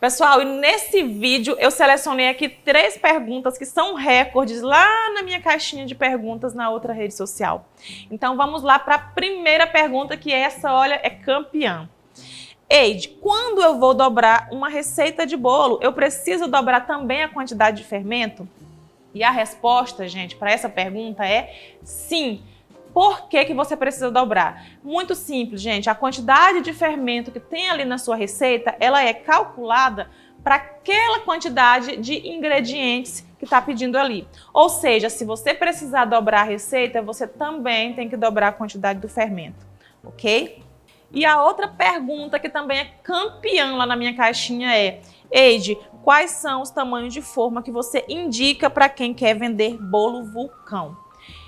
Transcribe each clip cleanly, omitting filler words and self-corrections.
Pessoal, e nesse vídeo eu selecionei aqui 3 perguntas que são recordes lá na minha caixinha de perguntas na outra rede social. Então vamos lá para a primeira pergunta, que essa, olha, é campeã. Eide, quando eu vou dobrar uma receita de bolo, eu preciso dobrar também a quantidade de fermento? E a resposta, gente, para essa pergunta é sim. Por que você precisa dobrar? Muito simples, gente. A quantidade de fermento que tem ali na sua receita, ela é calculada para aquela quantidade de ingredientes que está pedindo ali. Ou seja, se você precisar dobrar a receita, você também tem que dobrar a quantidade do fermento, ok? E a outra pergunta que também é campeã lá na minha caixinha é: Eide, quais são os tamanhos de forma que você indica para quem quer vender bolo vulcão?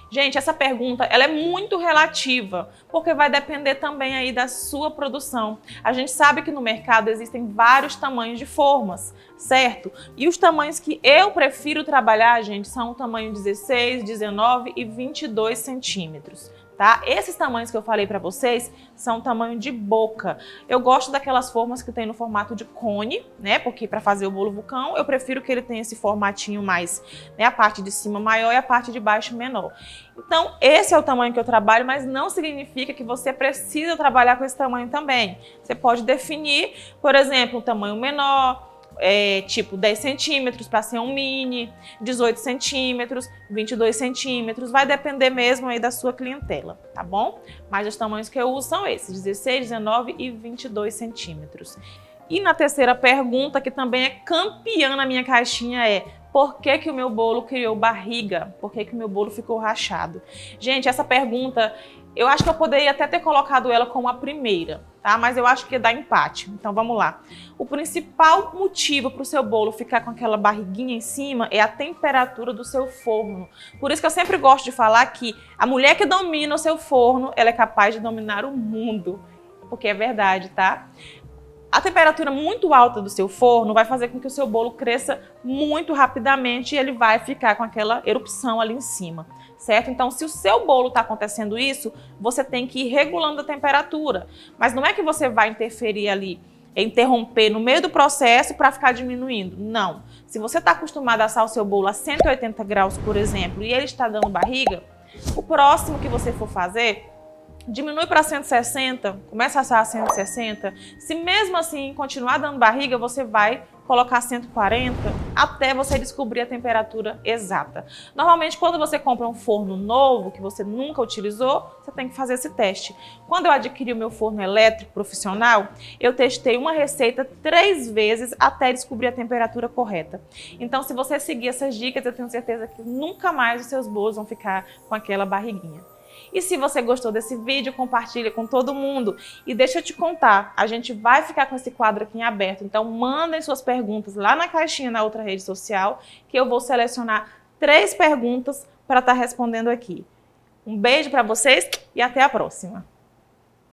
Gente, essa pergunta ela é muito relativa, porque vai depender também aí da sua produção. A gente sabe que no mercado existem vários tamanhos de formas, certo? E os tamanhos que eu prefiro trabalhar, gente, são o tamanho 16, 19 e 22 centímetros. Tá? Esses tamanhos que eu falei para vocês são o tamanho de boca. Eu gosto daquelas formas que tem no formato de cone, né? Porque para fazer o bolo vulcão, eu prefiro que ele tenha esse formatinho mais, né? A parte de cima maior e a parte de baixo menor. Então, esse é o tamanho que eu trabalho, mas não significa que você precisa trabalhar com esse tamanho também. Você pode definir, por exemplo, um tamanho menor, tipo 10 centímetros para ser um mini, 18 centímetros, 22 centímetros, vai depender mesmo aí da sua clientela, tá bom? Mas os tamanhos que eu uso são esses, 16, 19 e 22 centímetros. E na terceira pergunta, que também é campeã na minha caixinha, é: por que que o meu bolo criou barriga? Por que que o meu bolo ficou rachado? Gente, essa pergunta, eu acho que eu poderia até ter colocado ela como a primeira, tá? Mas eu acho que ia dar empate. Então vamos lá. O principal motivo para o seu bolo ficar com aquela barriguinha em cima é a temperatura do seu forno. Por isso que eu sempre gosto de falar que a mulher que domina o seu forno, ela é capaz de dominar o mundo. Porque é verdade, tá? A temperatura muito alta do seu forno vai fazer com que o seu bolo cresça muito rapidamente e ele vai ficar com aquela erupção ali em cima, certo? Então, se o seu bolo está acontecendo isso, você tem que ir regulando a temperatura. Mas não é que você vai interferir ali, interromper no meio do processo para ficar diminuindo. Não. Se você está acostumado a assar o seu bolo a 180 graus, por exemplo, e ele está dando barriga, o próximo que você for fazer, diminui para 160, começa a assar a 160. Se mesmo assim continuar dando barriga, você vai colocar 140 até você descobrir a temperatura exata. Normalmente, quando você compra um forno novo que você nunca utilizou, você tem que fazer esse teste. Quando eu adquiri o meu forno elétrico profissional, eu testei uma receita 3 vezes até descobrir a temperatura correta. Então, se você seguir essas dicas, eu tenho certeza que nunca mais os seus bolos vão ficar com aquela barriguinha. E se você gostou desse vídeo, compartilha com todo mundo. E deixa eu te contar, a gente vai ficar com esse quadro aqui em aberto. Então mandem suas perguntas lá na caixinha na outra rede social, que eu vou selecionar 3 perguntas para estar respondendo aqui. Um beijo para vocês e até a próxima!